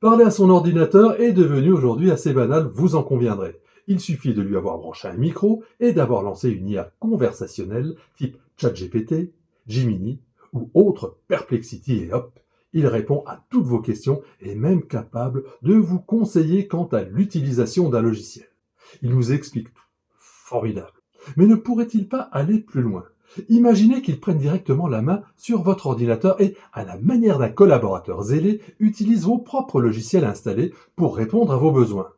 Parler à son ordinateur est devenu aujourd'hui assez banal, vous en conviendrez. Il suffit de lui avoir branché un micro et d'avoir lancé une IA conversationnelle type ChatGPT, Gemini ou autre Perplexity et hop, il répond à toutes vos questions et est même capable de vous conseiller quant à l'utilisation d'un logiciel. Il nous explique tout. Formidable. Mais ne pourrait-il pas aller plus loin? Imaginez qu'il prenne directement la main sur votre ordinateur et, à la manière d'un collaborateur zélé, utilise vos propres logiciels installés pour répondre à vos besoins.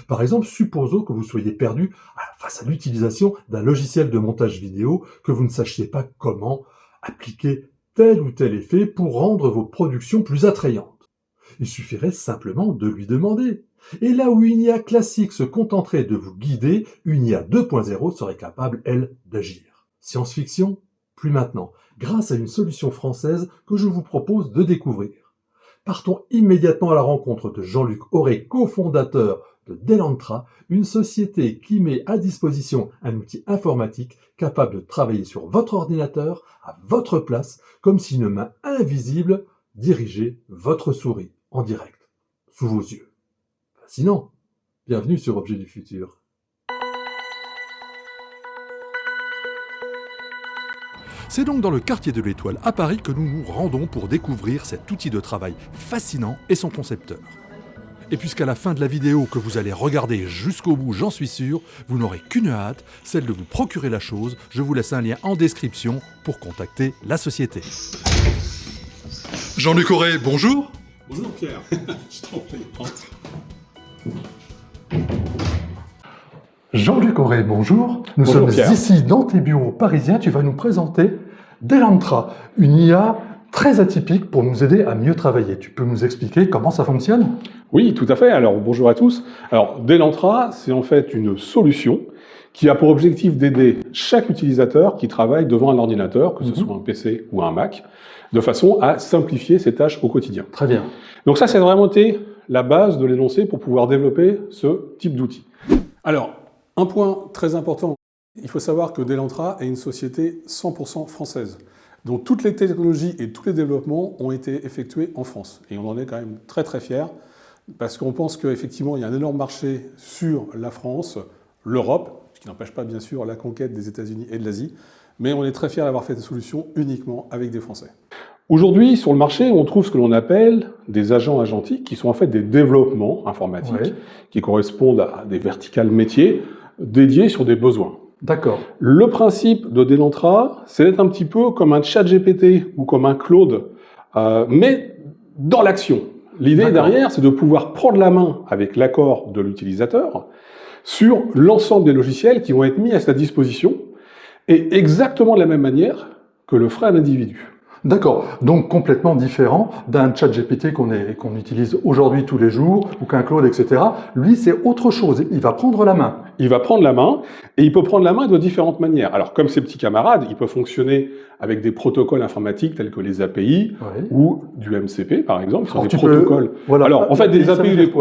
Par exemple, supposons que vous soyez perdu face à l'utilisation d'un logiciel de montage vidéo, que vous ne sachiez pas comment appliquer tel ou tel effet pour rendre vos productions plus attrayantes. Il suffirait simplement de lui demander. Et là où une IA classique se contenterait de vous guider, une IA 2.0 serait capable, elle, d'agir. Science-fiction? Plus maintenant, grâce à une solution française que je vous propose de découvrir. Partons immédiatement à la rencontre de Jean-Luc Auré, cofondateur de Delantra, une société qui met à disposition un outil informatique capable de travailler sur votre ordinateur à votre place, comme si une main invisible dirigeait votre souris en direct, sous vos yeux. Fascinant. Bienvenue sur Objet du futur. C'est donc dans le quartier de l'Étoile à Paris que nous nous rendons pour découvrir cet outil de travail fascinant et son concepteur. Et puisqu'à la fin de la vidéo que vous allez regarder jusqu'au bout, j'en suis sûr, vous n'aurez qu'une hâte, celle de vous procurer la chose, je vous laisse un lien en description pour contacter la société. Jean-Luc Auré, bonjour. Bonjour Pierre, je t'en prie, entre. Jean-Luc Auré, bonjour. Nous Bonjour, sommes Pierre. ici dans tes bureaux parisiens. Tu vas nous présenter Delantra, une IA très atypique pour nous aider à mieux travailler. Tu peux nous expliquer comment ça fonctionne? Oui, tout à fait. Alors, bonjour à tous. Alors, Delantra, c'est en fait une solution qui a pour objectif d'aider chaque utilisateur qui travaille devant un ordinateur, que ce soit un PC ou un Mac, de façon à simplifier ses tâches au quotidien. Très bien. Donc ça, c'est vraiment été la base de l'énoncé pour pouvoir développer ce type d'outil. Alors, un point très important, il faut savoir que Delantra est une société 100% française. Donc toutes les technologies et tous les développements ont été effectués en France. Et on en est quand même très très fiers, parce qu'on pense qu'effectivement il y a un énorme marché sur la France, l'Europe, ce qui n'empêche pas bien sûr la conquête des États-Unis et de l'Asie, mais on est très fiers d'avoir fait des solutions uniquement avec des Français. Aujourd'hui, sur le marché, on trouve ce que l'on appelle des agents agentiques, qui sont en fait des développements informatiques, qui correspondent à des verticales métiers dédiés sur des besoins. D'accord. Le principe de Delantra, c'est d'être un petit peu comme un ChatGPT ou comme un Claude, mais dans l'action. L'idée derrière, c'est de pouvoir prendre la main avec l'accord de l'utilisateur sur l'ensemble des logiciels qui vont être mis à sa disposition, et exactement de la même manière que le ferait un individu. D'accord, donc complètement différent d'un ChatGPT qu'on utilise aujourd'hui tous les jours, ou qu'un Claude, etc. Lui, c'est autre chose, il va prendre la main. Il va prendre la main, et il peut prendre la main de différentes manières. Alors, comme ses petits camarades, il peut fonctionner avec des protocoles informatiques tels que les API, ou du MCP, par exemple, qui sont des protocoles. Voilà. Alors, en fait, des API,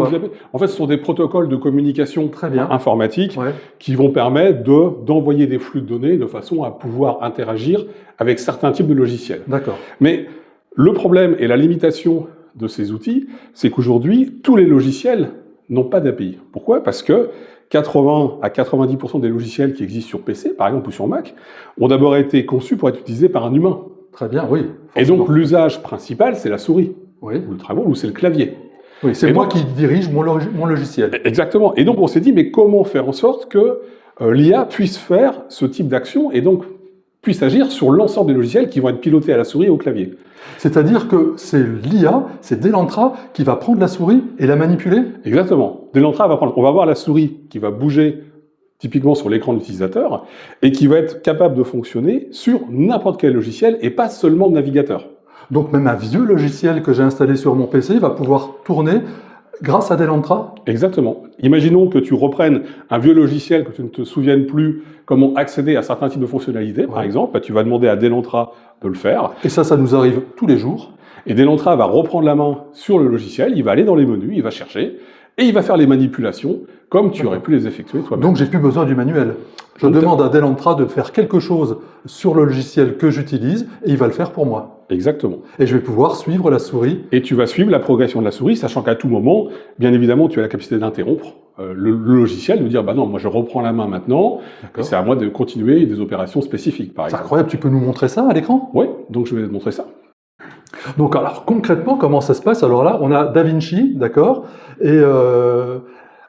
en fait, ce sont des protocoles de communication informatique qui vont permettre d'envoyer des flux de données de façon à pouvoir interagir avec certains types de logiciels. D'accord. Mais le problème et la limitation de ces outils, c'est qu'aujourd'hui, tous les logiciels n'ont pas d'API. Pourquoi? Parce que 80 à 90% des logiciels qui existent sur PC, par exemple, ou sur Mac, ont d'abord été conçus pour être utilisés par un humain. Très bien, oui. Et donc, l'usage principal, c'est la souris, ou le trackball, ou c'est le clavier. Oui, c'est moi qui dirige mon logiciel. Exactement. Et donc, on s'est dit, mais comment faire en sorte que l'IA puisse faire ce type d'action, et donc puisse agir sur l'ensemble des logiciels qui vont être pilotés à la souris et au clavier. C'est-à-dire que c'est l'IA, c'est Delantra qui va prendre la souris et la manipuler? Exactement. Delantra on va voir la souris qui va bouger typiquement sur l'écran de l'utilisateur et qui va être capable de fonctionner sur n'importe quel logiciel et pas seulement de navigateur. Donc même un vieux logiciel que j'ai installé sur mon PC va pouvoir tourner grâce à Delantra? Exactement. Imaginons que tu reprennes un vieux logiciel, que tu ne te souviennes plus comment accéder à certains types de fonctionnalités, par exemple, bah, tu vas demander à Delantra de le faire. Et ça nous arrive tous les jours. Et Delantra va reprendre la main sur le logiciel, il va aller dans les menus, il va chercher, et il va faire les manipulations comme tu aurais pu les effectuer toi-même. Donc j'ai plus besoin du manuel. Je demande à Delantra de faire quelque chose sur le logiciel que j'utilise, et il va le faire pour moi. Exactement. Et je vais pouvoir suivre la souris. Et tu vas suivre la progression de la souris, sachant qu'à tout moment, bien évidemment, tu as la capacité d'interrompre le logiciel, de dire, bah non, moi je reprends la main maintenant, et c'est à moi de continuer des opérations spécifiques, par C'est exemple. incroyable, tu peux nous montrer ça à l'écran? Oui, donc je vais te montrer ça. Donc alors concrètement, comment ça se passe? Alors là, on a DaVinci, d'accord? Et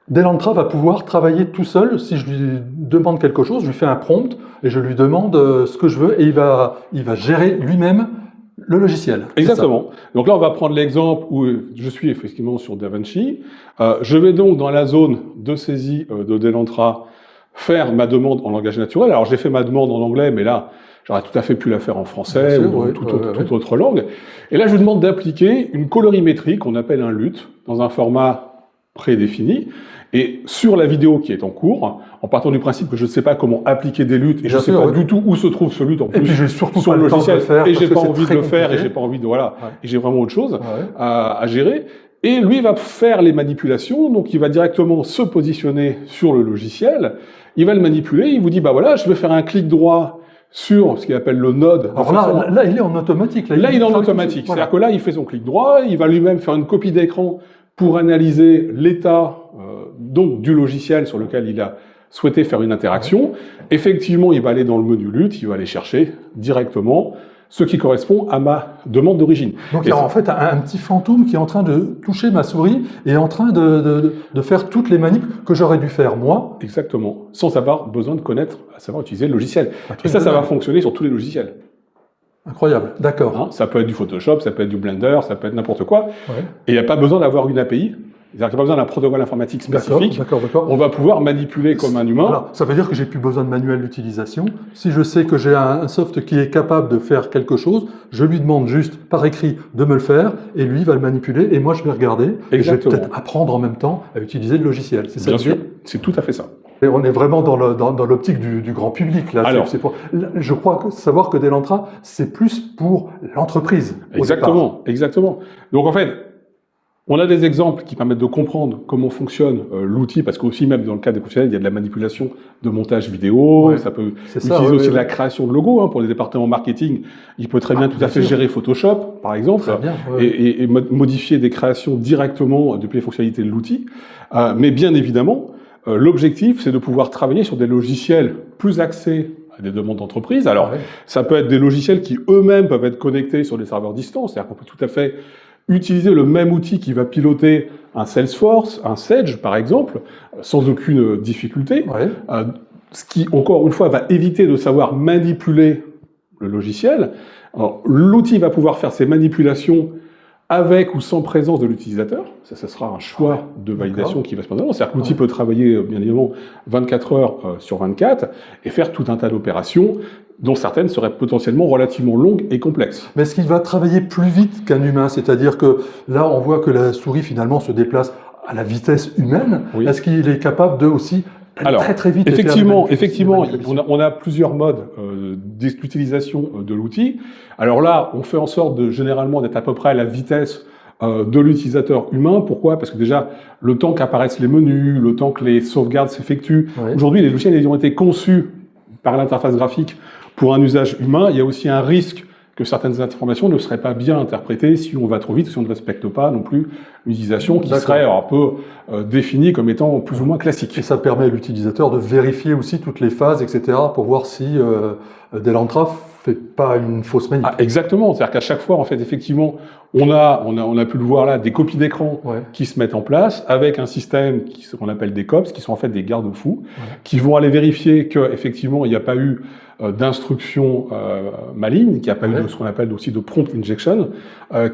Delantra va pouvoir travailler tout seul. Si je lui demande quelque chose, je lui fais un prompt et je lui demande ce que je veux et il va gérer lui-même le logiciel. Exactement. Donc là, on va prendre l'exemple où je suis effectivement sur DaVinci. Je vais donc dans la zone de saisie de Delantra faire ma demande en langage naturel. Alors j'ai fait ma demande en anglais, mais là, j'aurais tout à fait pu la faire en français ou dans toute autre langue. Et là, je lui demande d'appliquer une colorimétrie qu'on appelle un LUT dans un format prédéfini. Et sur la vidéo qui est en cours, en partant du principe que je ne sais pas comment appliquer des LUT et je ne sais pas du tout où se trouve ce LUT en plus, et puis j'ai surtout sur pas le logiciel, de faire, et j'ai pas envie de le faire, compliqué. et j'ai pas envie de et j'ai vraiment autre chose à gérer. Et lui va faire les manipulations, donc il va directement se positionner sur le logiciel, il va le manipuler, il vous dit bah voilà, je vais faire un clic droit sur ce qu'il appelle le node. Alors là, il est en automatique. Là, il est en automatique. Voilà. C'est-à-dire que là, il fait son clic droit, il va lui-même faire une copie d'écran pour analyser l'état donc du logiciel sur lequel il a souhaité faire une interaction. Effectivement, il va aller dans le menu LUT, il va aller chercher directement ce qui correspond à ma demande d'origine. Donc il y a en fait un petit fantôme qui est en train de toucher ma souris et en train de faire toutes les manips que j'aurais dû faire moi. Exactement, sans avoir besoin de connaître, à savoir utiliser le logiciel. Et ça va fonctionner sur tous les logiciels. Incroyable, d'accord. Ça peut être du Photoshop, ça peut être du Blender, ça peut être n'importe quoi. Et il n'y a pas besoin d'avoir une API. C'est-à-dire qu'il n'y a pas besoin d'un protocole informatique spécifique. D'accord. On va pouvoir manipuler comme un humain. Alors, ça veut dire que j'ai plus besoin de manuel d'utilisation. Si je sais que j'ai un soft qui est capable de faire quelque chose, je lui demande juste par écrit de me le faire et lui va le manipuler et moi je vais regarder. Et je vais peut-être apprendre en même temps à utiliser le logiciel. C'est ça? Bien sûr, c'est tout à fait ça. Et on est vraiment dans l'optique du grand public. Là. Alors, je crois savoir que Delantra, c'est plus pour l'entreprise. Exactement. Donc en fait, on a des exemples qui permettent de comprendre comment fonctionne l'outil, parce qu'aussi même dans le cas des professionnels, il y a de la manipulation de montage vidéo, ça peut utiliser aussi de la création de logos pour les départements marketing. Il peut très bien tout à fait gérer Photoshop, par exemple, et modifier des créations directement depuis les fonctionnalités de l'outil. Mais bien évidemment, l'objectif, c'est de pouvoir travailler sur des logiciels plus axés à des demandes d'entreprise. Alors, ça peut être des logiciels qui eux-mêmes peuvent être connectés sur des serveurs distants, c'est-à-dire qu'on peut tout à fait utiliser le même outil qui va piloter un Salesforce, un Sage par exemple, sans aucune difficulté, ce qui, encore une fois, va éviter de savoir manipuler le logiciel. L'outil va pouvoir faire ses manipulations avec ou sans présence de l'utilisateur. Ça sera un choix de validation qui va se passer. C'est-à-dire que l'outil peut travailler, bien évidemment, 24 heures sur 24 et faire tout un tas d'opérations dont certaines seraient potentiellement relativement longues et complexes. Mais est-ce qu'il va travailler plus vite qu'un humain? C'est-à-dire que là, on voit que la souris, finalement, se déplace à la vitesse humaine. Est-ce qu'il est capable de aussi très vite? Effectivement, on a plusieurs modes d'utilisation de l'outil. Alors là, on fait en sorte généralement d'être à peu près à la vitesse de l'utilisateur humain. Pourquoi? Parce que déjà, le temps qu'apparaissent les menus, le temps que les sauvegardes s'effectuent, aujourd'hui, les logiciels ils ont été conçus par l'interface graphique pour un usage humain. Il y a aussi un risque que certaines informations ne seraient pas bien interprétées si on va trop vite, si on ne respecte pas non plus l'utilisation qui serait un peu définie comme étant plus ou moins classique. Et ça permet à l'utilisateur de vérifier aussi toutes les phases, etc., pour voir si Delantra fait pas une fausse manip. Exactement, c'est-à-dire qu'à chaque fois, en fait, effectivement, on a pu le voir là, des copies d'écran qui se mettent en place avec un système qu'on appelle des COPS, qui sont en fait des garde-fous, qui vont aller vérifier qu'effectivement, il n'y a pas eu d'instruction maligne, qui a pas eu de ce qu'on appelle aussi de prompt injection,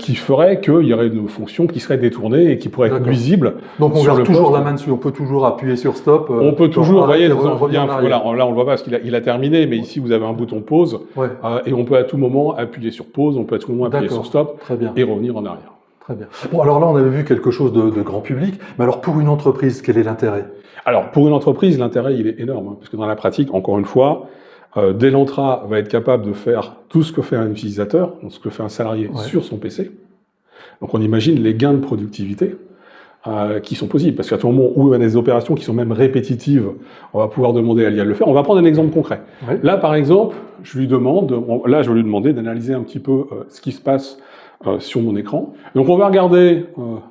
qui ferait qu'il y aurait une fonction qui serait détournée et qui pourrait être nuisible. Donc on garde toujours la main dessus, on peut toujours appuyer sur stop. On peut toujours, vous voyez, là on le voit pas parce qu'il a terminé, mais ici vous avez un bouton pause et on peut à tout moment appuyer sur pause, on peut à tout moment appuyer sur stop et revenir en arrière. Très bien. Bon, alors là on avait vu quelque chose de grand public, mais alors pour une entreprise, quel est l'intérêt? Alors pour une entreprise, l'intérêt il est énorme, parce que dans la pratique, encore une fois, Delantra va être capable de faire tout ce que fait un utilisateur, donc ce que fait un salarié sur son PC. Donc on imagine les gains de productivité. qui sont possibles, parce qu'à tout moment où il y a des opérations qui sont même répétitives, on va pouvoir demander à l'IA de le faire. On va prendre un exemple concret. Ouais. Là, par exemple, je vais lui demander d'analyser un petit peu ce qui se passe sur mon écran. Donc on va regarder,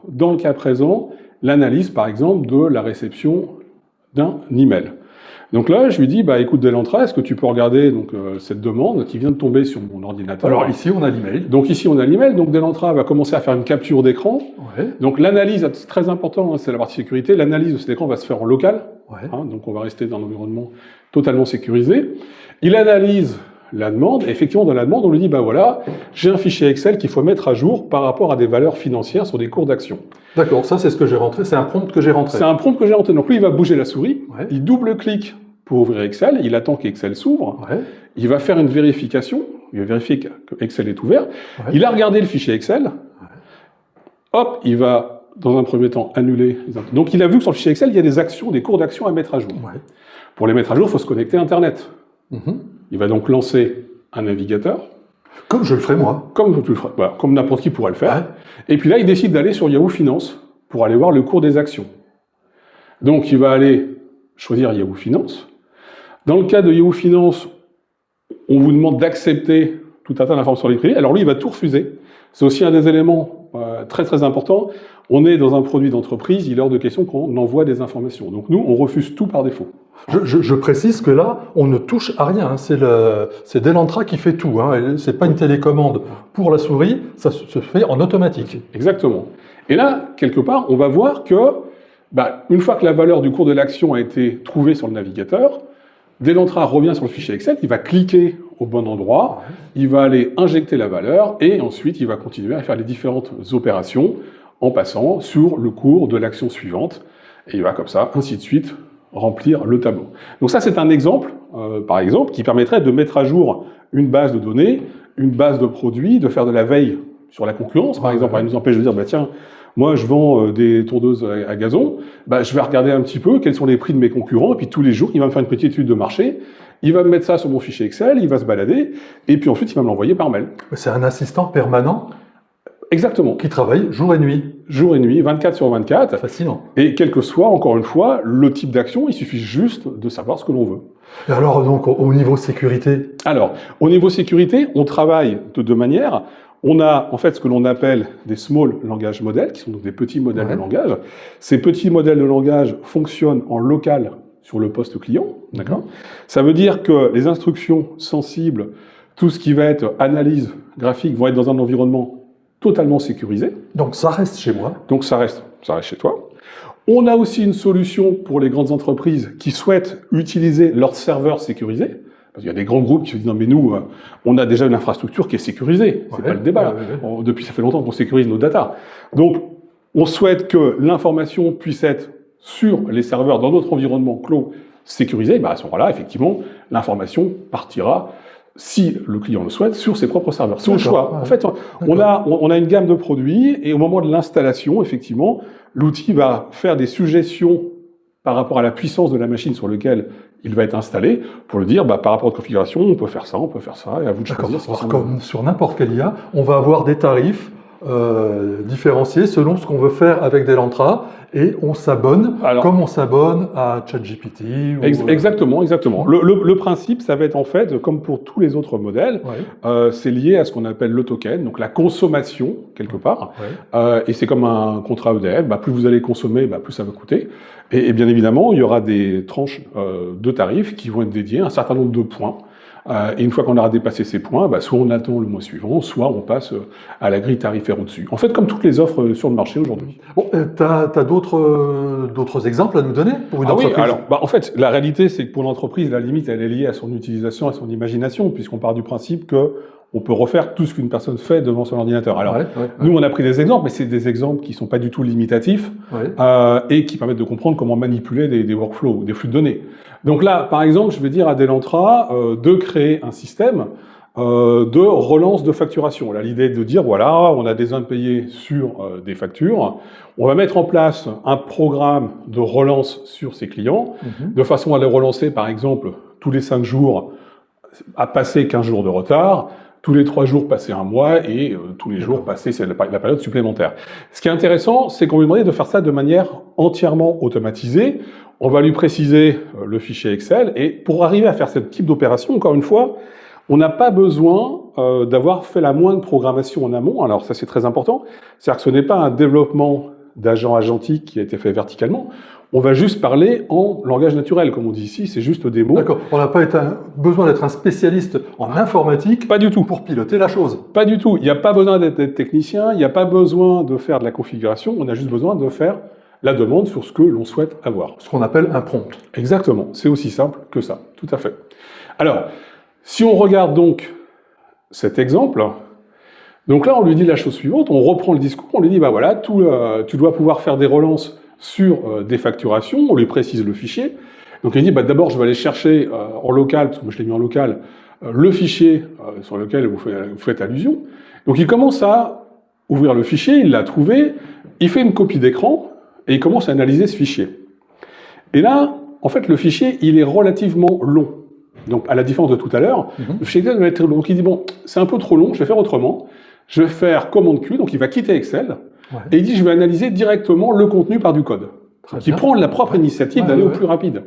dans le cas présent, l'analyse, par exemple, de la réception d'un email. Donc là, je lui dis, bah, écoute Delantra, est-ce que tu peux regarder donc, cette demande qui vient de tomber sur mon ordinateur? Alors ici, on a l'email. Donc ici, on a l'email. Donc Delantra va commencer à faire une capture d'écran. Ouais. Donc l'analyse, c'est très important, hein, c'est la partie sécurité. L'analyse de cet écran va se faire en local. Ouais. Hein, donc on va rester dans un environnement totalement sécurisé. Il analyse la demande. Et effectivement, dans la demande, on lui dit, bah voilà, j'ai un fichier Excel qu'il faut mettre à jour par rapport à des valeurs financières sur des cours d'action. D'accord, ça c'est ce que j'ai rentré, c'est un prompt que j'ai rentré. C'est un prompt que j'ai rentré. Donc lui, il va bouger la souris, Ouais. il double-clique pour ouvrir Excel, il attend qu'Excel s'ouvre, Ouais. il va faire une vérification, il va vérifier que Excel est ouvert, Ouais. il a regardé le fichier Excel, hop, il va, dans un premier temps, annuler les actions. Donc il a vu que sur le fichier Excel, il y a des actions, des cours d'action à mettre à jour. Ouais. Pour les mettre à jour, il faut se connecter à Internet. Mhm. Il va donc lancer un navigateur, Comme je le ferai moi. comme tu le ferais, voilà, comme n'importe qui pourrait le faire. Ouais. Et puis là, il décide d'aller sur Yahoo Finance pour aller voir le cours des actions. Donc il va aller choisir Yahoo Finance. Dans le cas de Yahoo Finance, on vous demande d'accepter tout un tas d'informations sur les prix. Alors lui, il va tout refuser. C'est aussi un des éléments très très importants. On est dans un produit d'entreprise, il est hors de question qu'on envoie des informations. Donc nous, on refuse tout par défaut. Je précise que là, on ne touche à rien. Hein. C'est Delantra qui fait tout. Hein. C'est pas une télécommande pour la souris, ça se fait en automatique. Exactement. Et là, quelque part, on va voir que, une fois que la valeur du cours de l'action a été trouvée sur le navigateur, Delantra revient sur le fichier Excel, il va cliquer au bon endroit, il va aller injecter la valeur, et ensuite il va continuer à faire les différentes opérations en passant sur le cours de l'action suivante, et il va comme ça, ainsi de suite, remplir le tableau. Donc ça, c'est un exemple, par exemple, qui permettrait de mettre à jour une base de données, une base de produits, de faire de la veille sur la concurrence, par exemple. Elle nous empêche de dire, tiens, moi je vends des tondeuses à gazon, je vais regarder un petit peu quels sont les prix de mes concurrents, et puis tous les jours, il va me faire une petite étude de marché, il va me mettre ça sur mon fichier Excel, il va se balader, et puis ensuite il va me l'envoyer par mail. C'est un assistant permanent Exactement. qui travaille jour et nuit. Jour et nuit, 24 sur 24. Fascinant. Et quel que soit, encore une fois, le type d'action, il suffit juste de savoir ce que l'on veut. Et alors, donc, au niveau sécurité? Alors, au niveau sécurité, on travaille de deux manières. On a en fait ce que l'on appelle des small language models, qui sont donc des petits modèles de langage. Ces petits modèles de langage fonctionnent en local sur le poste client. D'accord. Ça veut dire que les instructions sensibles, tout ce qui va être analyse graphique, vont être dans un environnement totalement sécurisé. Donc ça reste chez moi. Donc ça reste chez toi. On a aussi une solution pour les grandes entreprises qui souhaitent utiliser leur serveur sécurisé. Parce qu'il y a des grands groupes qui se disent non mais nous, on a déjà une infrastructure qui est sécurisée. C'est pas le débat. Depuis ça fait longtemps qu'on sécurise nos data. Donc on souhaite que l'information puisse être sur les serveurs dans notre environnement clos sécurisé. À ce moment-là, effectivement, l'information partira, si le client le souhaite, sur ses propres serveurs. C'est au choix. En fait, on a une gamme de produits et au moment de l'installation, effectivement, l'outil va faire des suggestions par rapport à la puissance de la machine sur laquelle il va être installé, pour le dire, par rapport à la configuration, on peut faire ça, et à vous de choisir. Comme sur n'importe quel IA, on va avoir des tarifs différenciés selon ce qu'on veut faire avec Delantra, et on s'abonne comme on s'abonne à ChatGPT. Exactement. Le principe, ça va être en fait, comme pour tous les autres modèles, c'est lié à ce qu'on appelle le token, donc la consommation, quelque part, et c'est comme un contrat EDF, plus vous allez consommer, plus ça va coûter, et bien évidemment, il y aura des tranches de tarifs qui vont être dédiées à un certain nombre de points. Et une fois qu'on aura dépassé ces points, soit on attend le mois suivant, soit on passe à la grille tarifaire au-dessus. En fait, comme toutes les offres sur le marché aujourd'hui. Bon, tu as d'autres exemples à nous donner pour une entreprise? Oui, alors, en fait, la réalité, c'est que pour l'entreprise, la limite, elle est liée à son utilisation, à son imagination, puisqu'on part du principe qu'on peut refaire tout ce qu'une personne fait devant son ordinateur. Alors, nous, on a pris des exemples, mais c'est des exemples qui ne sont pas du tout limitatifs et qui permettent de comprendre comment manipuler des workflows, des flux de données. Donc là, par exemple, je vais dire à Delantra de créer un système de relance de facturation. Là, l'idée est de dire, voilà, on a des impayés sur des factures, on va mettre en place un programme de relance sur ces clients, de façon à les relancer, par exemple, tous les 5 jours, à passer 15 jours de retard, tous les 3 jours passer un mois et tous les jours passer la période supplémentaire. Ce qui est intéressant, c'est qu'on lui demandait de faire ça de manière entièrement automatisée. On va lui préciser le fichier Excel, et pour arriver à faire ce type d'opération, encore une fois, on n'a pas besoin d'avoir fait la moindre programmation en amont. Alors ça, c'est très important. C'est-à-dire que ce n'est pas un développement d'agent agentique qui a été fait verticalement. On va juste parler en langage naturel, comme on dit ici, c'est juste des mots. D'accord, on n'a pas besoin d'être un spécialiste en informatique Pas du tout. pour piloter la chose. Pas du tout. Il n'y a pas besoin d'être technicien, il n'y a pas besoin de faire de la configuration, on a juste besoin de faire la demande sur ce que l'on souhaite avoir. Ce qu'on appelle un prompt. Exactement, c'est aussi simple que ça, tout à fait. Alors, si on regarde donc cet exemple, donc là on lui dit la chose suivante, on reprend le discours, on lui dit bah voilà, tu dois pouvoir faire des relances sur des facturations, on lui précise le fichier. Donc il dit bah d'abord je vais aller chercher en local, parce que moi je l'ai mis en local, le fichier sur lequel vous faites allusion. Donc il commence à ouvrir le fichier, il l'a trouvé, il fait une copie d'écran et il commence à analyser ce fichier. Et là, en fait, le fichier, il est relativement long. Donc, à la différence de tout à l'heure, le fichier Excel va être long. Donc, il dit, bon, c'est un peu trop long, je vais faire autrement. Je vais faire commande Q, donc il va quitter Excel, et il dit, je vais analyser directement le contenu par du code. Donc, il prend la propre initiative d'aller au plus rapide.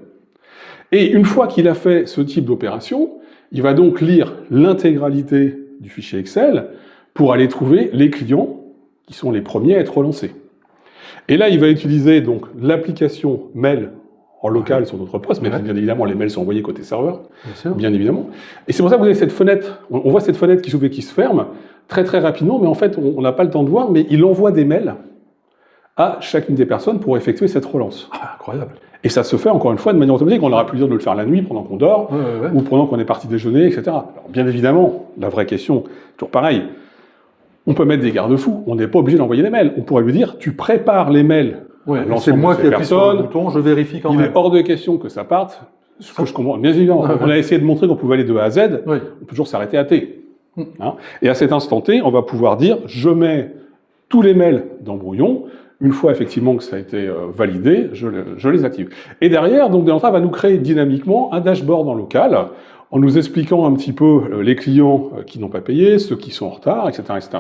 Et une fois qu'il a fait ce type d'opération, il va donc lire l'intégralité du fichier Excel pour aller trouver les clients qui sont les premiers à être relancés. Et là, il va utiliser donc l'application mail en local sur notre poste, mais bien évidemment, les mails sont envoyés côté serveur, bien évidemment. Et c'est pour ça que vous avez cette fenêtre, on voit cette fenêtre qui s'ouvre et qui se ferme très très rapidement, mais en fait, on n'a pas le temps de voir, mais il envoie des mails à chacune des personnes pour effectuer cette relance. Ah, incroyable. Et ça se fait encore une fois de manière automatique. On aura pu dire de le faire la nuit pendant qu'on dort, ou pendant qu'on est parti déjeuner, etc. Alors, bien évidemment, la vraie question, toujours pareil, on peut mettre des garde-fous, on n'est pas obligé d'envoyer les mails. On pourrait lui dire, tu prépares les mails. C'est moi qui appuie sur le bouton, je vérifie quand même. Il est hors de question que ça parte. Ce que je comprends, bien évidemment, on a essayé de montrer qu'on pouvait aller de A à Z, on peut toujours s'arrêter à T. Hein, et à cet instant T, on va pouvoir dire, je mets tous les mails dans Brouillon. Une fois effectivement que ça a été validé, je les active. Et derrière, donc Delantra va nous créer dynamiquement un dashboard en local, en nous expliquant un petit peu les clients qui n'ont pas payé, ceux qui sont en retard, etc., etc.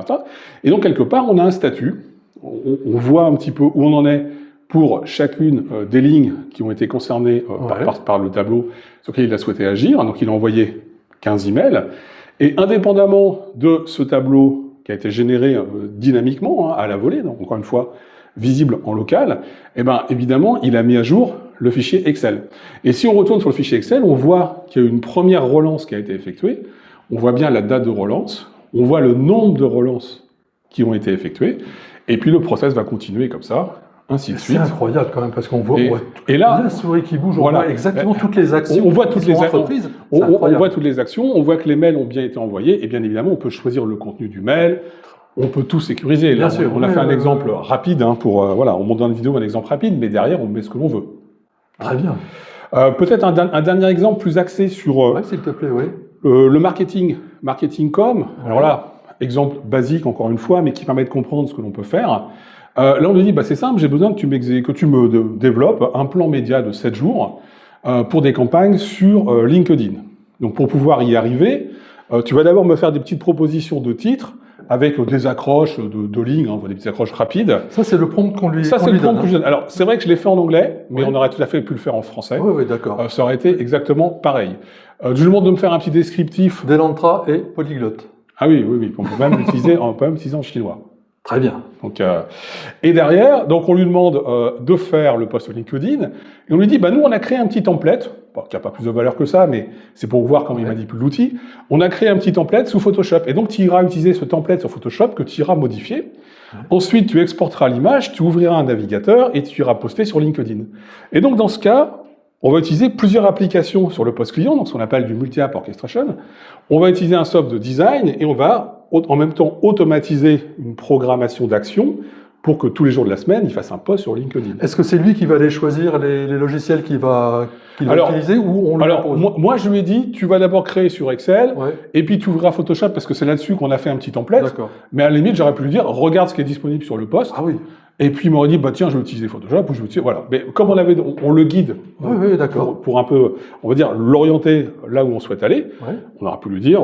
Et donc quelque part, on a un statut, on voit un petit peu où on en est pour chacune des lignes qui ont été concernées par le tableau sur lequel il a souhaité agir. Donc il a envoyé 15 emails, et indépendamment de ce tableau qui a été généré dynamiquement, à la volée, donc encore une fois, visible en local, eh bien, évidemment, il a mis à jour le fichier Excel. Et si on retourne sur le fichier Excel, on voit qu'il y a eu une première relance qui a été effectuée, on voit bien la date de relance, on voit le nombre de relances qui ont été effectuées, et puis le process va continuer comme ça, ainsi de suite. C'est incroyable quand même, parce qu'on voit, et là, la souris qui bouge, on voit exactement toutes les actions. On voit toutes les entreprises. On voit toutes les actions, on voit que les mails ont bien été envoyés, et bien évidemment, on peut choisir le contenu du mail, on peut tout sécuriser. Là, on a fait un exemple rapide, pour, voilà, on montre dans la vidéo un exemple rapide, mais derrière, on met ce que l'on veut. Très bien. Peut-être un dernier exemple plus axé sur s'il te plaît, le marketing com. Alors là, exemple basique, encore une fois, mais qui permet de comprendre ce que l'on peut faire. Là, on nous dit, bah, c'est simple, j'ai besoin que tu me développes un plan média de 7 jours pour des campagnes sur LinkedIn. Donc, pour pouvoir y arriver, tu vas d'abord me faire des petites propositions de titres, avec des accroches de lignes, des petites accroches rapides. Ça, c'est le prompt qu'on lui donne. Ça, c'est le prompt que je donne. Alors, c'est vrai que je l'ai fait en anglais, mais on aurait tout à fait pu le faire en français. Oui, d'accord. Ça aurait été exactement pareil. Je lui demande de me faire un petit descriptif. Delantra et polyglotte. Ah oui, on peut même l'utiliser en chinois. Très bien. Donc, et derrière, donc on lui demande de faire le post LinkedIn, et on lui dit, bah, nous, on a créé un petit template, qui n'a pas plus de valeur que ça, mais c'est pour voir comment il manipule l'outil. On a créé un petit template sous Photoshop, et donc tu iras utiliser ce template sur Photoshop que tu iras modifier. Ensuite, tu exporteras l'image, tu ouvriras un navigateur, et tu iras poster sur LinkedIn. Et donc, dans ce cas, on va utiliser plusieurs applications sur le post client, donc ce qu'on appelle du multi-app orchestration. On va utiliser un soft de design, et on va en même temps automatiser une programmation d'action pour que tous les jours de la semaine, il fasse un post sur LinkedIn. Est-ce que c'est lui qui va aller choisir les logiciels qu'il va utiliser, ou on le propose? Moi, je lui ai dit, tu vas d'abord créer sur Excel, et puis tu ouvriras Photoshop, parce que c'est là-dessus qu'on a fait un petit template. Mais à la limite, j'aurais pu lui dire, regarde ce qui est disponible sur le post. Ah oui. Et puis il m'aurait dit, bah tiens, je vais utiliser Photoshop, ou je vais utiliser... Voilà. Mais comme on le guide d'accord. pour un peu, on va dire, l'orienter là où on souhaite aller, on aura pu lui dire,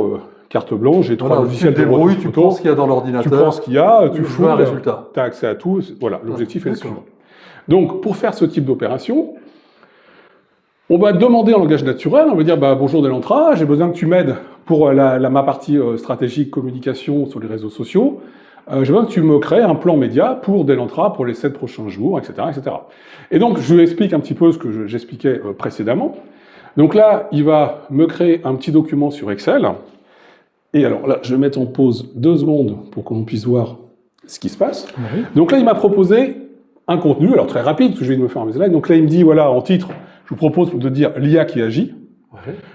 carte blanche, j'ai 3 Voilà, tu te logiciels de débrouilles, retour tu photo, prends ce qu'il y a dans tu l'ordinateur, prends ce qu'il y a, tu tu fous fais un résultat. tu as accès à tout, voilà, l'objectif est le D'accord. suivant. Donc, pour faire ce type d'opération, on va demander en langage naturel, on va dire bah, bonjour Delantra, j'ai besoin que tu m'aides pour ma partie stratégique communication sur les réseaux sociaux. J'ai besoin que tu me crées un plan média pour Delantra pour les 7 prochains jours, etc., etc. Et donc, je lui explique un petit peu ce que j'expliquais précédemment. Donc là, il va me créer un petit document sur Excel. Et alors là, je vais mettre en pause 2 secondes pour qu'on puisse voir ce qui se passe. Oui. Donc là, il m'a proposé un contenu, alors très rapide, parce que je viens de me faire un slide. Donc là, il me dit, voilà, en titre, je vous propose de dire l'IA qui agit,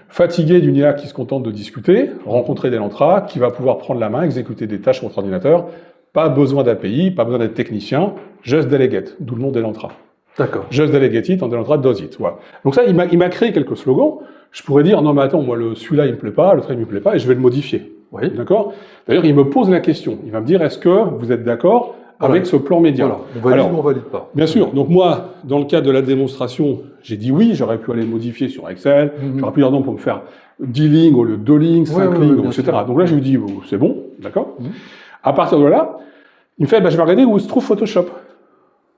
fatigué d'une IA qui se contente de discuter, rencontrer Delantra, qui va pouvoir prendre la main, exécuter des tâches sur votre ordinateur, pas besoin d'API, pas besoin d'être technicien, just delegate, d'où le nom Delantra. D'accord. Just delegate it, and Delantra does it. Voilà. Donc ça, il m'a créé quelques slogans. Je pourrais dire, non mais attends, moi celui-là il me plaît pas, l'autre il me plaît pas, et je vais le modifier. Oui. D'accord. D'ailleurs, il me pose la question. Il va me dire, est-ce que vous êtes d'accord avec ce plan média? Voilà. On valide ou on valide pas. Bien sûr. Donc moi, dans le cadre de la démonstration, j'ai dit oui, j'aurais pu aller modifier sur Excel, j'aurais pu dire non pour me faire 10 lignes au lieu de 2 lignes, 5 lignes, etc. Sûr. Donc là, je lui dis, c'est bon, d'accord. À partir de là, il me fait, bah, je vais regarder où se trouve Photoshop.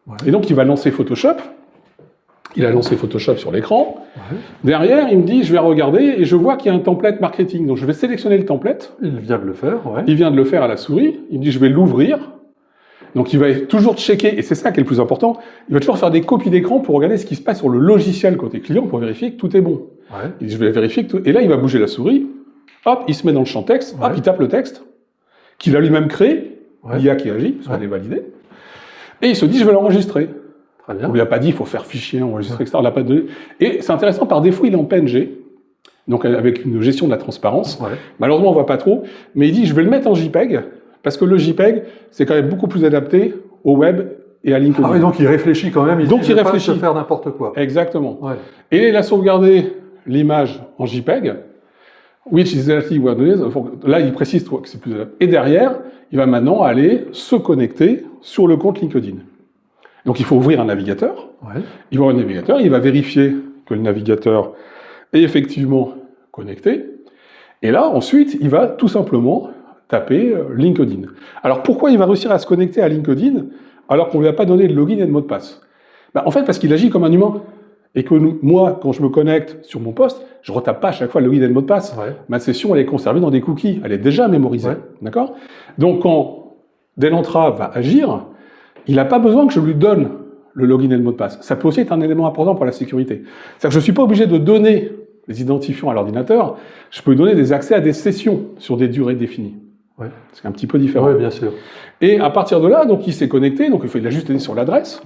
Ouais. Et donc, il va lancer Photoshop. Il a lancé Photoshop sur l'écran. Ouais. Derrière, il me dit, je vais regarder et je vois qu'il y a un template marketing. Donc, je vais sélectionner le template. Il vient de le faire, ouais. Il vient de le faire à la souris. Il me dit, je vais l'ouvrir. Donc, il va toujours checker, et c'est ça qui est le plus important, il va toujours faire des copies d'écran pour regarder ce qui se passe sur le logiciel côté client pour vérifier que tout est bon. Ouais. Il dit, je vais vérifier que tout... Et là, il va bouger la souris. Hop, il se met dans le champ texte. Hop, il tape le texte qu'il a lui-même créé. L'IA qui agit, parce qu'on est validé. Et il se dit, je vais l'enregistrer. Très bien. On lui a pas dit, il faut faire fichier, enregistrer, etc. On l'a pas donné. Et c'est intéressant, par défaut, il est en PNG, donc avec une gestion de la transparence. Ouais. Malheureusement, on voit pas trop, mais il dit, je vais le mettre en JPEG, parce que le JPEG, c'est quand même beaucoup plus adapté au web et à LinkedIn. Ah oui, donc il réfléchit quand même, il ne va pas se faire n'importe quoi. Exactement. Ouais. Et il a sauvegardé l'image en JPEG, which is exactly what it is. Là, il précise que c'est plus adapté. Et derrière, il va maintenant aller se connecter sur le compte LinkedIn. Donc il faut ouvrir un navigateur, il va ouvrir un navigateur, il va vérifier que le navigateur est effectivement connecté, et là ensuite il va tout simplement taper LinkedIn. Alors pourquoi il va réussir à se connecter à LinkedIn alors qu'on ne lui a pas donné de login et de mot de passe? En fait parce qu'il agit comme un humain, et que moi quand je me connecte sur mon poste, je ne retape pas à chaque fois le login et le mot de passe. Ma session elle est conservée dans des cookies, elle est déjà mémorisée, d'accord? Donc quand Delantra va agir, il n'a pas besoin que je lui donne le login et le mot de passe. Ça peut aussi être un élément important pour la sécurité. C'est-à-dire que je ne suis pas obligé de donner les identifiants à l'ordinateur, je peux lui donner des accès à des sessions sur des durées définies. C'est un petit peu différent. Oui, bien sûr. Et à partir de là, donc, il s'est connecté, donc il a juste été sur l'adresse,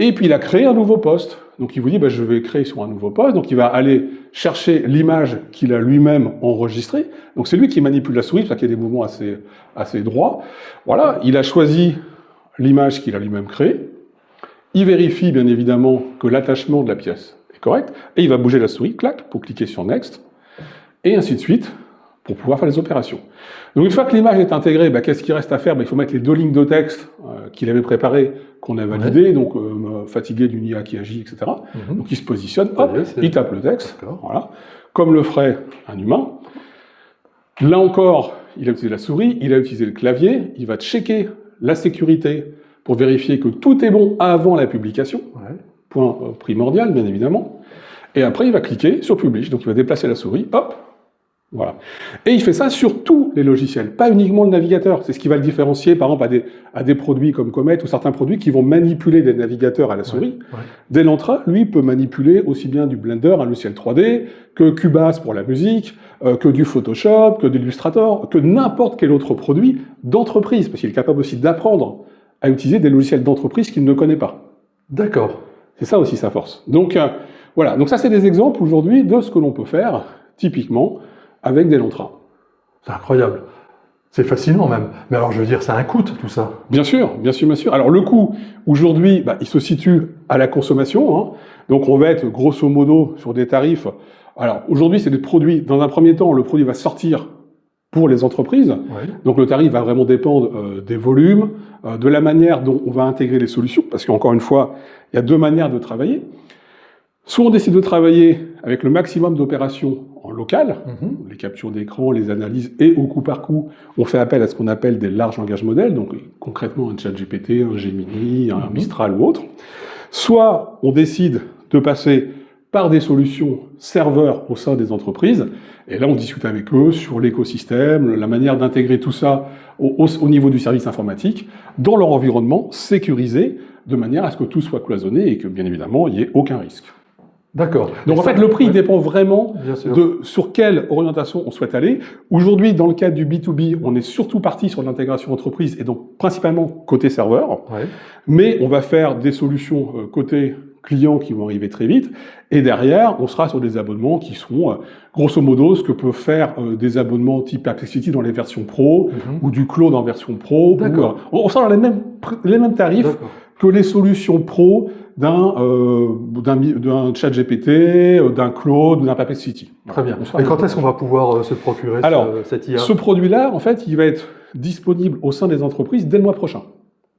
et puis il a créé un nouveau poste. Donc il vous dit, bah, je vais créer sur un nouveau poste, donc il va aller chercher l'image qu'il a lui-même enregistrée. Donc c'est lui qui manipule la souris, parce qu'il y a des mouvements assez droits. Voilà, il a choisi l'image qu'il a lui-même créée, il vérifie bien évidemment que l'attachement de la pièce est correct, et il va bouger la souris, clac, pour cliquer sur Next, et ainsi de suite, pour pouvoir faire les opérations. Donc une fois que l'image est intégrée, qu'est-ce qu'il reste à faire? Il faut mettre les 2 lignes de texte qu'il avait préparées, qu'on a validées, donc fatigué d'une IA qui agit, etc. Donc il se positionne, hop, il tape le texte, voilà, comme le ferait un humain. Là encore, il a utilisé la souris, il a utilisé le clavier, il va checker la sécurité pour vérifier que tout est bon avant la publication, point primordial bien évidemment, et après il va cliquer sur Publish, donc il va déplacer la souris, hop, voilà. Et il fait ça sur tous les logiciels, pas uniquement le navigateur, c'est ce qui va le différencier par exemple à des produits comme Comet ou certains produits qui vont manipuler des navigateurs à la souris. Delantra, lui, peut manipuler aussi bien du Blender, un logiciel 3D, que Cubase pour la musique, que du Photoshop, que de l'Illustrator, que n'importe quel autre produit d'entreprise, parce qu'il est capable aussi d'apprendre à utiliser des logiciels d'entreprise qu'il ne connaît pas. D'accord. C'est ça aussi sa force. Donc voilà, donc ça c'est des exemples aujourd'hui de ce que l'on peut faire, typiquement, avec Delantra. C'est incroyable. C'est fascinant même. Mais alors je veux dire, ça a un coût tout ça. Bien sûr, bien sûr, bien sûr. Alors le coût, aujourd'hui, il se situe à la consommation, donc on va être grosso modo sur des tarifs. Alors aujourd'hui c'est des produits, dans un premier temps le produit va sortir pour les entreprises, donc le tarif va vraiment dépendre des volumes, de la manière dont on va intégrer les solutions, parce qu'encore une fois, il y a 2 manières de travailler. Soit on décide de travailler avec le maximum d'opérations en local, les captures d'écran, les analyses, et au coup par coup, on fait appel à ce qu'on appelle des larges langages modèles, donc concrètement un ChatGPT, un Gemini, un Mistral ou autre. Soit on décide de passer par des solutions serveurs au sein des entreprises, et là on discute avec eux sur l'écosystème, la manière d'intégrer tout ça au niveau du service informatique, dans leur environnement sécurisé, de manière à ce que tout soit cloisonné et que bien évidemment il n'y ait aucun risque. D'accord. Donc en fait, le prix dépend vraiment de sur quelle orientation on souhaite aller. Aujourd'hui, dans le cadre du B2B, on est surtout parti sur l'intégration entreprise et donc principalement côté serveur. Mais on va faire des solutions côté client qui vont arriver très vite. Et derrière, on sera sur des abonnements qui seront grosso modo ce que peuvent faire des abonnements type Perplexity dans les versions pro ou du cloud en version pro. On sera dans les mêmes tarifs que les solutions pro d'un ChatGPT, d'un Claude ou d'un Perplexity. Très bien. Et quand est-ce qu'on va pouvoir se procurer cette IA? Ce produit-là, en fait, il va être disponible au sein des entreprises dès le mois prochain.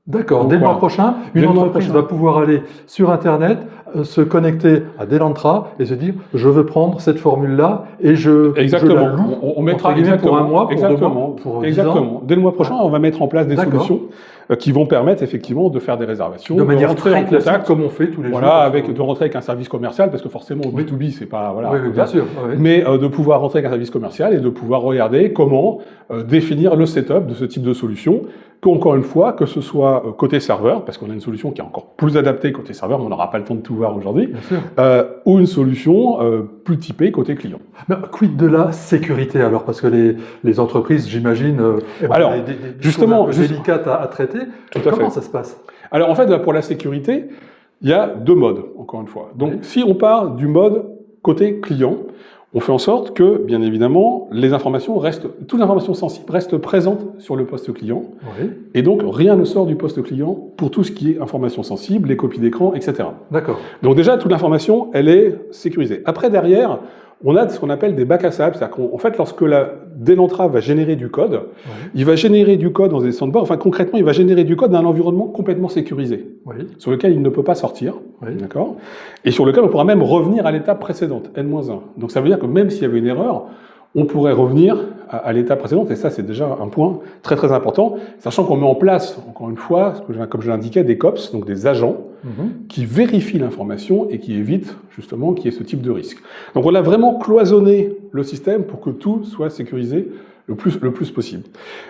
D'accord. Dès le mois prochain, une entreprise va pouvoir aller sur Internet, se connecter à Delantra et se dire « je veux prendre cette formule-là et je la loue on mettra pour un mois, pour 2 mois, pour 10 ans. » Dès le mois prochain, on va mettre en place des solutions qui vont permettre effectivement de faire des réservations. De manière très classique, comme on fait tous les jours. De rentrer avec un service commercial, parce que forcément, au B2B, c'est pas... bien sûr. Mais de pouvoir rentrer avec un service commercial et de pouvoir regarder comment définir le setup de ce type de solution. Encore une fois, que ce soit côté serveur, parce qu'on a une solution qui est encore plus adaptée côté serveur, mais on n'aura pas le temps de tout voir aujourd'hui, ou une solution plus typée côté client. Mais quid de la sécurité alors? Parce que les entreprises, j'imagine, des choses un peu délicates à traiter. Comment ça se passe? Alors en fait, pour la sécurité, il y a 2 modes, encore une fois. Donc si on part du mode côté client, on fait en sorte que, bien évidemment, toutes les informations sensibles restent présentes sur le poste client. Et donc, rien ne sort du poste client pour tout ce qui est information sensible, les copies d'écran, etc. D'accord. Donc déjà, toute l'information, elle est sécurisée. Après, derrière, on a ce qu'on appelle des bacs à sable. C'est-à-dire qu'en fait, lorsque Delantra va générer du code, il va générer du code dans des sandbox. Enfin, concrètement, il va générer du code dans un environnement complètement sécurisé, sur lequel il ne peut pas sortir, d'accord, et sur lequel on pourra même revenir à l'étape précédente, N-1. Donc ça veut dire que même s'il y avait une erreur, on pourrait revenir à l'étape précédente, et ça c'est déjà un point très très important, sachant qu'on met en place, encore une fois, comme je l'indiquais, des COPS, donc des agents, qui vérifient l'information et qui évitent justement qu'il y ait ce type de risque. Donc on a vraiment cloisonné le système pour que tout soit sécurisé le plus possible.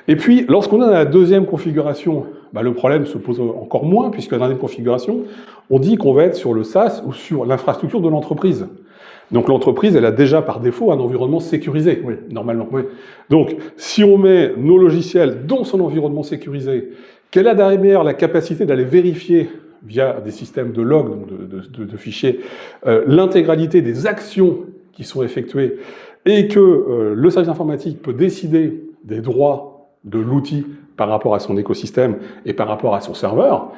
Et puis, lorsqu'on a la deuxième configuration, le problème se pose encore moins, puisque dans la deuxième configuration, on dit qu'on va être sur le SaaS ou sur l'infrastructure de l'entreprise. Donc l'entreprise, elle a déjà par défaut un environnement sécurisé, normalement. Donc, si on met nos logiciels dans son environnement sécurisé, qu'elle a derrière la capacité d'aller vérifier via des systèmes de log, donc de fichiers, l'intégralité des actions qui sont effectuées, et que le service informatique peut décider des droits de l'outil par rapport à son écosystème et par rapport à son serveur,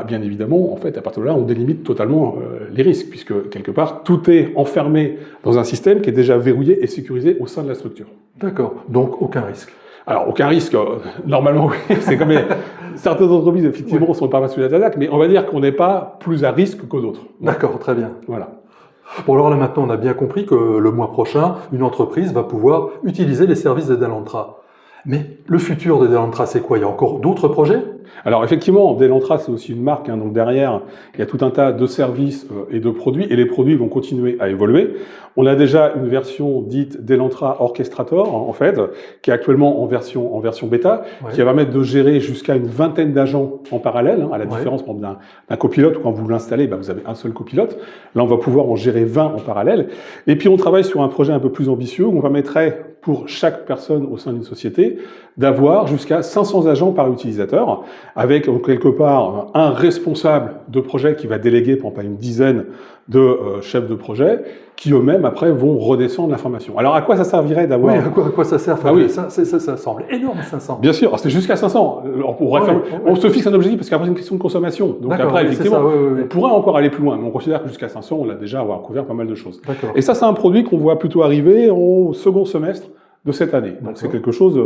bien évidemment, en fait, à partir de là, on délimite totalement les risques, puisque quelque part, tout est enfermé dans un système qui est déjà verrouillé et sécurisé au sein de la structure. D'accord, donc aucun risque. Alors, aucun risque, normalement, oui, c'est comme certaines entreprises, effectivement, sont pas mal sous l'attaque, mais on va dire qu'on n'est pas plus à risque que d'autres. D'accord, très bien. Voilà. Bon, alors là, maintenant, on a bien compris que le mois prochain, une entreprise va pouvoir utiliser les services de Delantra. Mais le futur de Delantra, c'est quoi? Il y a encore d'autres projets? Alors effectivement, Delantra, c'est aussi une marque, donc derrière, il y a tout un tas de services et de produits, et les produits vont continuer à évoluer. On a déjà une version dite Delantra Orchestrator, en fait, qui est actuellement en version bêta, qui va permettre de gérer jusqu'à une vingtaine d'agents en parallèle, à la différence par exemple, d'un copilote, où quand vous l'installez, vous avez un seul copilote. Là, on va pouvoir en gérer 20 en parallèle. Et puis, on travaille sur un projet un peu plus ambitieux, où on permettrait, pour chaque personne au sein d'une société, d'avoir jusqu'à 500 agents par utilisateur, avec quelque part un responsable de projet qui va déléguer pour pas une dizaine de chefs de projet, qui eux-mêmes après vont redescendre l'information. Alors à quoi ça servirait d'avoir... Oui, à quoi ça sert? Ça semble énorme, 500. Bien sûr, c'est jusqu'à 500. On se fixe un objectif parce qu'après c'est une question de consommation. Donc après, effectivement, on pourrait encore aller plus loin, mais on considère que jusqu'à 500, on a déjà couvert pas mal de choses. Et ça, c'est un produit qu'on voit plutôt arriver au second semestre de cette année. Donc c'est quelque chose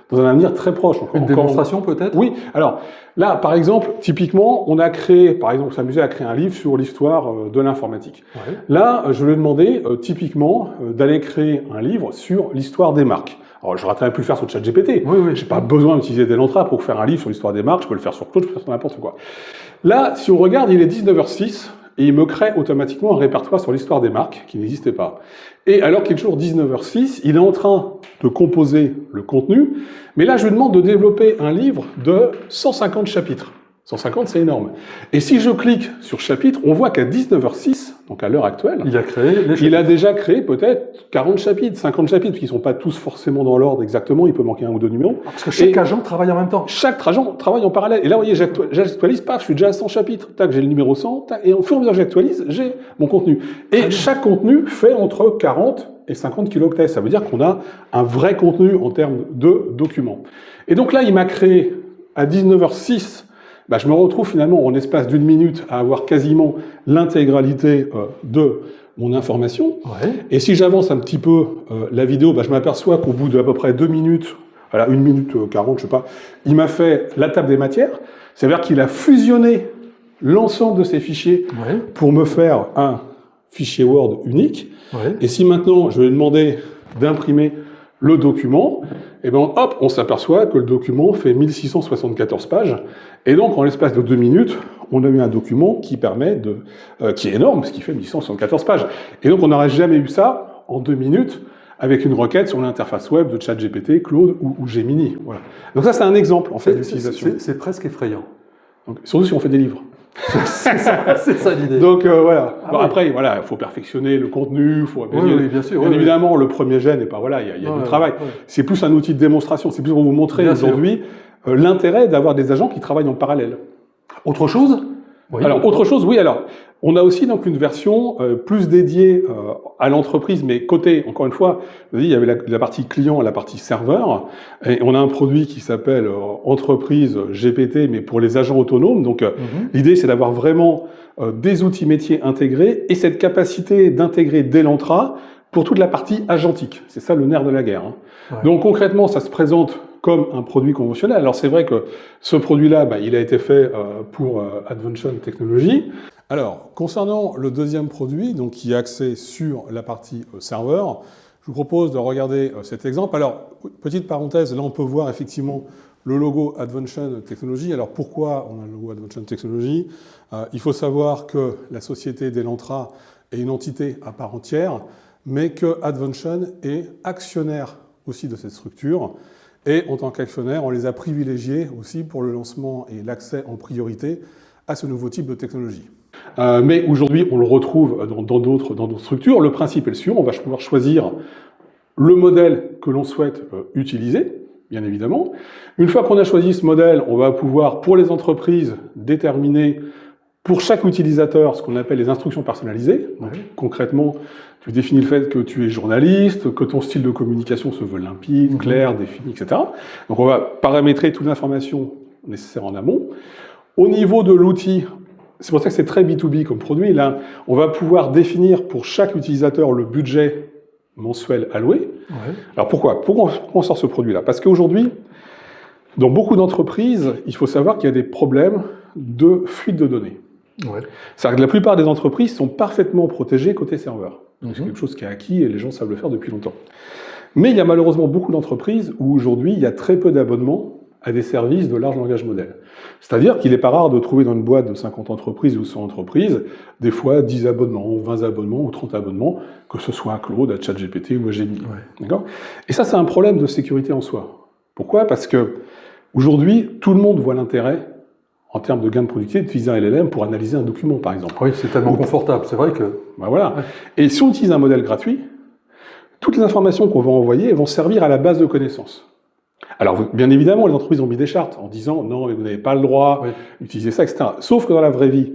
dans un avenir très proche. Une démonstration peut-être? Oui. Alors là, par exemple, typiquement, on a créé, par exemple, s'amuser à créer un livre sur l'histoire de l'informatique. Ouais. Là, je lui ai demandé typiquement d'aller créer un livre sur l'histoire des marques. Alors, j'aurais très bien pu le faire sur ChatGPT. Oui, oui. J'ai pas besoin d'utiliser Delantra pour faire un livre sur l'histoire des marques. Je peux le faire sur Claude, je peux le faire sur n'importe quoi. Là, si on regarde, il est 19h06 et il me crée automatiquement un répertoire sur l'histoire des marques qui n'existait pas. Et alors qu'il est toujours 19h06, il est en train de composer le contenu, mais là, je lui demande de développer un livre de 150 chapitres. 150, c'est énorme. Et si je clique sur chapitre, on voit qu'à 19h06, donc à l'heure actuelle, il a déjà créé peut-être 40 chapitres, 50 chapitres, qui ne sont pas tous forcément dans l'ordre exactement, il peut manquer un ou deux numéros. Parce que chaque agent travaille en même temps. Chaque agent travaille en parallèle. Et là, vous voyez, j'actualise, paf, je suis déjà à 100 chapitres, tac, j'ai le numéro 100, tac, et au fur et à mesure que j'actualise, j'ai mon contenu. Et chaque contenu fait entre 40 et 50 kilooctets. Ça veut dire qu'on a un vrai contenu en termes de documents. Et donc là, il m'a créé à 19h06, je me retrouve finalement en espace d'une minute à avoir quasiment l'intégralité de mon information. Ouais. Et si j'avance un petit peu la vidéo, je m'aperçois qu'au bout d'à peu près 2 minutes, voilà, 1 minute 40, je sais pas, il m'a fait la table des matières. C'est-à-dire qu'il a fusionné l'ensemble de ces fichiers pour me faire un fichier Word unique. Ouais. Et si maintenant je vais demander d'imprimer le document, et hop, on s'aperçoit que le document fait 1674 pages. Et donc, en l'espace de 2 minutes, on a eu un document qui permet qui est énorme, parce qu'il fait 1674 pages. Et donc, on n'aurait jamais eu ça en 2 minutes avec une requête sur l'interface web de ChatGPT, Claude ou Gemini. Voilà. Donc ça, c'est un exemple, en fait, d'utilisation. C'est presque effrayant. Donc, surtout si on fait des livres. C'est ça l'idée. Donc voilà. Ah, après, voilà, il faut perfectionner le contenu. Bien sûr. Bien évidemment, le premier jet n'est pas voilà, il y a du travail. C'est plus un outil de démonstration. C'est plus pour vous montrer aujourd'hui l'intérêt d'avoir des agents qui travaillent en parallèle. Autre chose? Alors autre chose, oui. Alors on a aussi donc une version plus dédiée à l'entreprise, mais côté, encore une fois, il y avait la partie client, la partie serveur, et on a un produit qui s'appelle Entreprise GPT, mais pour les agents autonomes. Donc l'idée, c'est d'avoir vraiment des outils métiers intégrés et cette capacité d'intégrer Delantra pour toute la partie agentique. C'est ça le nerf de la guerre. Donc concrètement, ça se présente comme un produit conventionnel. Alors c'est vrai que ce produit-là, il a été fait pour Advention Technologies. Alors, concernant le deuxième produit, donc qui est axé sur la partie serveur, je vous propose de regarder cet exemple. Alors, petite parenthèse, là on peut voir effectivement le logo Advention Technologies. Alors pourquoi on a le logo Advention Technologies? Il faut savoir que la société Delantra est une entité à part entière, mais que Advention est actionnaire aussi de cette structure. Et en tant qu'actionnaire, on les a privilégiés aussi pour le lancement et l'accès en priorité à ce nouveau type de technologie. Mais aujourd'hui, on le retrouve dans d'autres structures. Le principe est le suivant, on va pouvoir choisir le modèle que l'on souhaite utiliser, bien évidemment. Une fois qu'on a choisi ce modèle, on va pouvoir, pour les entreprises, déterminer pour chaque utilisateur ce qu'on appelle les instructions personnalisées. Donc, concrètement, tu définis le fait que tu es journaliste, que ton style de communication se veut limpide, clair, défini, etc. Donc on va paramétrer toute l'information nécessaire en amont. Au niveau de l'outil, c'est pour ça que c'est très B2B comme produit, là, on va pouvoir définir pour chaque utilisateur le budget mensuel alloué. Alors pourquoi on sort ce produit-là? Parce qu'aujourd'hui, dans beaucoup d'entreprises, il faut savoir qu'il y a des problèmes de fuite de données. C'est-à-dire que la plupart des entreprises sont parfaitement protégées côté serveur. C'est quelque chose qui est acquis et les gens savent le faire depuis longtemps. Mais il y a malheureusement beaucoup d'entreprises où aujourd'hui il y a très peu d'abonnements à des services de large langage modèle. C'est-à-dire qu'il n'est pas rare de trouver dans une boîte de 50 entreprises ou 100 entreprises, des fois 10 abonnements, 20 abonnements ou 30 abonnements, que ce soit à Claude, à ChatGPT ou à Gemini. D'accord ? Et ça, c'est un problème de sécurité en soi. Pourquoi ? Parce que aujourd'hui, tout le monde voit l'intérêt en termes de gain de productivité, d'utiliser un LLM pour analyser un document, par exemple. Oui, c'est tellement confortable, c'est vrai que... Voilà. Et si on utilise un modèle gratuit, toutes les informations qu'on va envoyer vont servir à la base de connaissances. Alors, bien évidemment, les entreprises ont mis des chartes en disant « Non, mais vous n'avez pas le droit d'utiliser ça, etc. » Sauf que dans la vraie vie,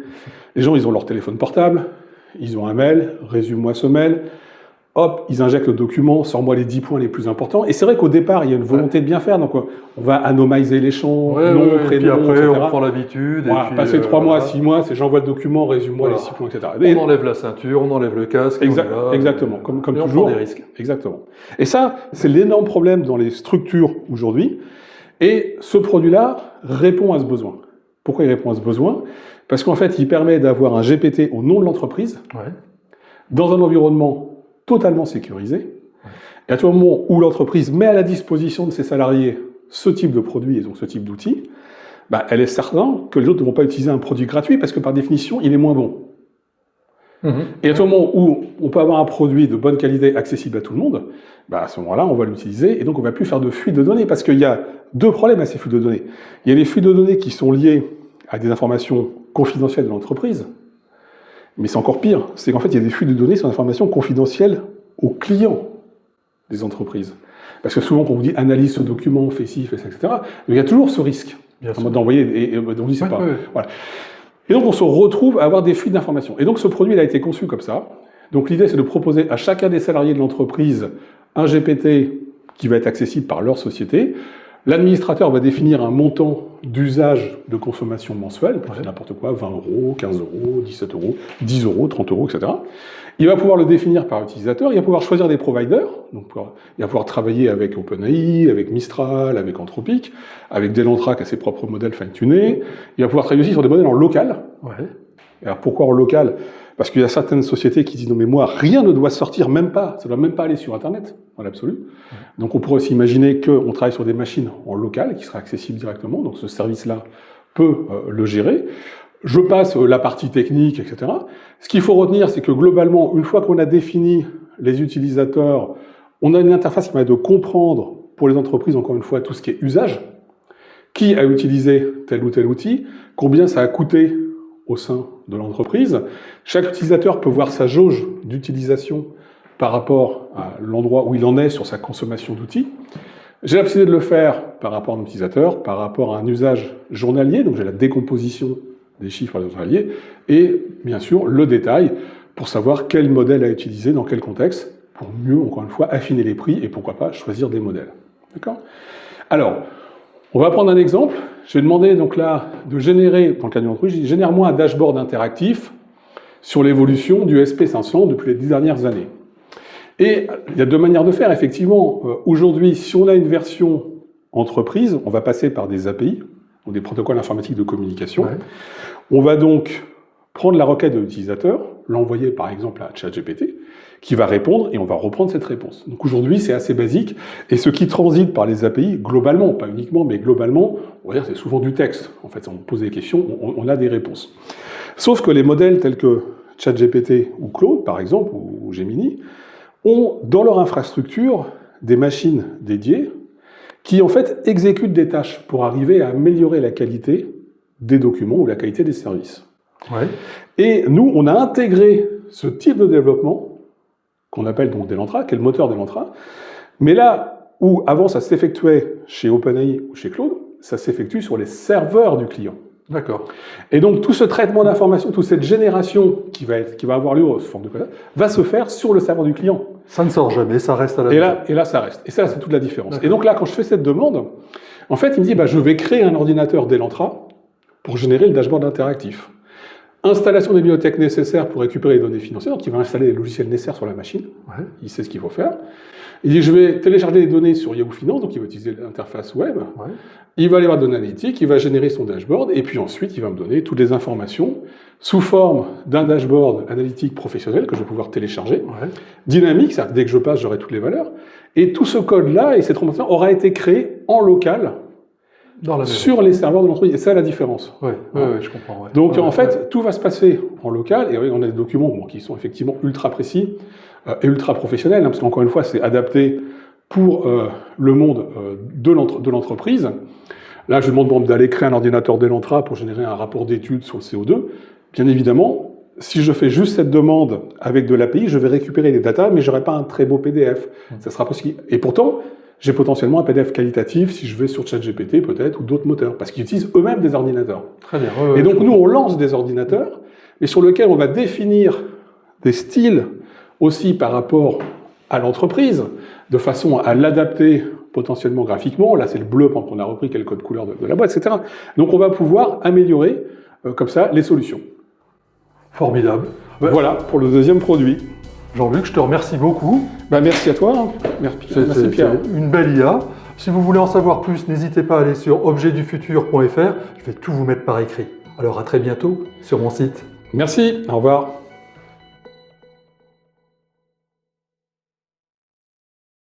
les gens, ils ont leur téléphone portable, ils ont un mail, résume-moi ce mail, hop, ils injectent le document, sors-moi les 10 points les plus importants. Et c'est vrai qu'au départ, il y a une volonté de bien faire. Donc, on va anomiser les champs, nom, et puis prénom, après, etc. on prend l'habitude. Voilà, et puis, passer 3 mois, voilà. 6 mois, c'est j'envoie le document, résume-moi les 6 points, etc. On enlève la ceinture, on enlève le casque. Exactement, comme et on toujours. prend des risques. Exactement. Et ça, c'est l'énorme problème dans les structures aujourd'hui. Et ce produit-là répond à ce besoin. Pourquoi il répond à ce besoin? Parce qu'en fait, il permet d'avoir un GPT au nom de l'entreprise, dans un environnement totalement sécurisé. Et à tout moment où l'entreprise met à la disposition de ses salariés ce type de produit et donc ce type d'outil, bah, elle est certaine que les autres ne vont pas utiliser un produit gratuit parce que par définition, il est moins bon. Et à tout moment où on peut avoir un produit de bonne qualité accessible à tout le monde, bah à ce moment-là, on va l'utiliser et donc on ne va plus faire de fuite de données parce qu'il y a deux problèmes à ces flux de données. Il y a les flux de données qui sont liés à des informations confidentielles de l'entreprise, mais c'est encore pire, c'est qu'en fait, il y a des flux de données sur des informations confidentielles aux clients des entreprises. Parce que souvent, quand on vous dit analyse ce document, fais ci, fais ça, etc., il y a toujours ce risque d'envoyer, et on dit c'est pas. Voilà. Et donc, on se retrouve à avoir des fuites d'informations. Et donc, ce produit, il a été conçu comme ça. Donc, l'idée, c'est de proposer à chacun des salariés de l'entreprise un GPT qui va être accessible par leur société. L'administrateur va définir un montant d'usage de consommation mensuelle, n'importe quoi, 20 €, 15 €, 17 €, 10 €, 30 €, etc. Il va pouvoir le définir par utilisateur, il va pouvoir choisir des providers, donc il va pouvoir travailler avec OpenAI, avec Mistral, avec Anthropic, avec Delantra qui a ses propres modèles fine-tunés, il va pouvoir travailler aussi sur des modèles en local. Alors pourquoi en local? Parce qu'il y a certaines sociétés qui disent non mais moi rien ne doit sortir, même pas, ça ne doit même pas aller sur Internet, dans l'absolu. Donc on pourrait aussi imaginer qu'on travaille sur des machines en local qui seraient accessibles directement, donc ce service-là peut le gérer. Je passe la partie technique, etc. Ce qu'il faut retenir, c'est que globalement, une fois qu'on a défini les utilisateurs, on a une interface qui permet de comprendre pour les entreprises, encore une fois, tout ce qui est usage, qui a utilisé tel ou tel outil, combien ça a coûté au sein de l'entreprise. Chaque utilisateur peut voir sa jauge d'utilisation par rapport à l'endroit où il en est sur sa consommation d'outils. J'ai la possibilité de le faire par rapport à un utilisateur, par rapport à un usage journalier, donc j'ai la décomposition des chiffres journaliers, et bien sûr le détail pour savoir quel modèle à utiliser, dans quel contexte, pour mieux, encore une fois, affiner les prix et pourquoi pas choisir des modèles. D'accord ? Alors, on va prendre un exemple. Je vais demander donc là de générer, dans le cas d'une entreprise, génère-moi un dashboard interactif sur l'évolution du SP500 depuis les 10 dernières années. Et il y a deux manières de faire, effectivement. Aujourd'hui, si on a une version entreprise, on va passer par des API, ou des protocoles informatiques de communication. On va donc prendre la requête de l'utilisateur, l'envoyer par exemple à ChatGPT, qui va répondre et on va reprendre cette réponse. Donc aujourd'hui, c'est assez basique. Et ce qui transite par les API, globalement, pas uniquement, mais globalement, on va dire c'est souvent du texte. En fait, on pose des questions, on a des réponses. Sauf que les modèles tels que ChatGPT ou Claude, par exemple, ou Gemini, ont dans leur infrastructure des machines dédiées qui en fait exécutent des tâches pour arriver à améliorer la qualité des documents ou la qualité des services. Et nous, on a intégré ce type de développement, qu'on appelle donc Delantra, qui est le moteur Delantra, mais là où avant ça s'effectuait chez OpenAI ou chez Claude, ça s'effectue sur les serveurs du client. D'accord. Et donc tout ce traitement d'information, toute cette génération qui va avoir lieu sous forme de code, va se faire sur le serveur du client. Ça ne sort jamais, ça reste à la maison. Et là, ça reste. Et ça, c'est toute la différence. Et donc là, quand je fais cette demande, en fait, il me dit, je vais créer un ordinateur Delantra pour générer le dashboard interactif. Installation des bibliothèques nécessaires pour récupérer les données financières, donc il va installer les logiciels nécessaires sur la machine, il sait ce qu'il faut faire. Il dit, je vais télécharger les données sur Yahoo Finance, donc il va utiliser l'interface web, il va aller voir Données Analytics, il va générer son dashboard, et puis ensuite, il va me donner toutes les informations sous forme d'un dashboard analytique professionnel que je vais pouvoir télécharger, dynamique, c'est-à-dire que dès que je passe, j'aurai toutes les valeurs, et tout ce code-là et cette information aura été créé en local, sur les serveurs de l'entreprise. Et c'est ça la différence. Je comprends. Donc en fait, tout va se passer en local, et on a des documents qui sont effectivement ultra précis et ultra professionnels, parce qu'encore une fois, c'est adapté pour le monde de l'entreprise. Là, je demande d'aller créer un ordinateur Delantra pour générer un rapport d'études sur le CO2. Bien évidemment, si je fais juste cette demande avec de l'API, je vais récupérer les datas, mais je n'aurai pas un très beau PDF. Ça sera possible. Et pourtant, j'ai potentiellement un PDF qualitatif si je vais sur ChatGPT peut-être, ou d'autres moteurs, parce qu'ils utilisent eux-mêmes des ordinateurs. Très bien. Et donc nous, on lance des ordinateurs, mais sur lesquels on va définir des styles aussi par rapport à l'entreprise, de façon à l'adapter potentiellement graphiquement. Là, c'est le bleu qu'on a repris quel code couleur de la boîte, etc. Donc, on va pouvoir améliorer comme ça les solutions. Formidable. Voilà pour le deuxième produit. Jean-Luc, je te remercie beaucoup. Merci à toi. Merci Pierre. C'est une belle IA. Si vous voulez en savoir plus, n'hésitez pas à aller sur objetdufutur.fr. Je vais tout vous mettre par écrit. Alors à très bientôt sur mon site. Merci, au revoir.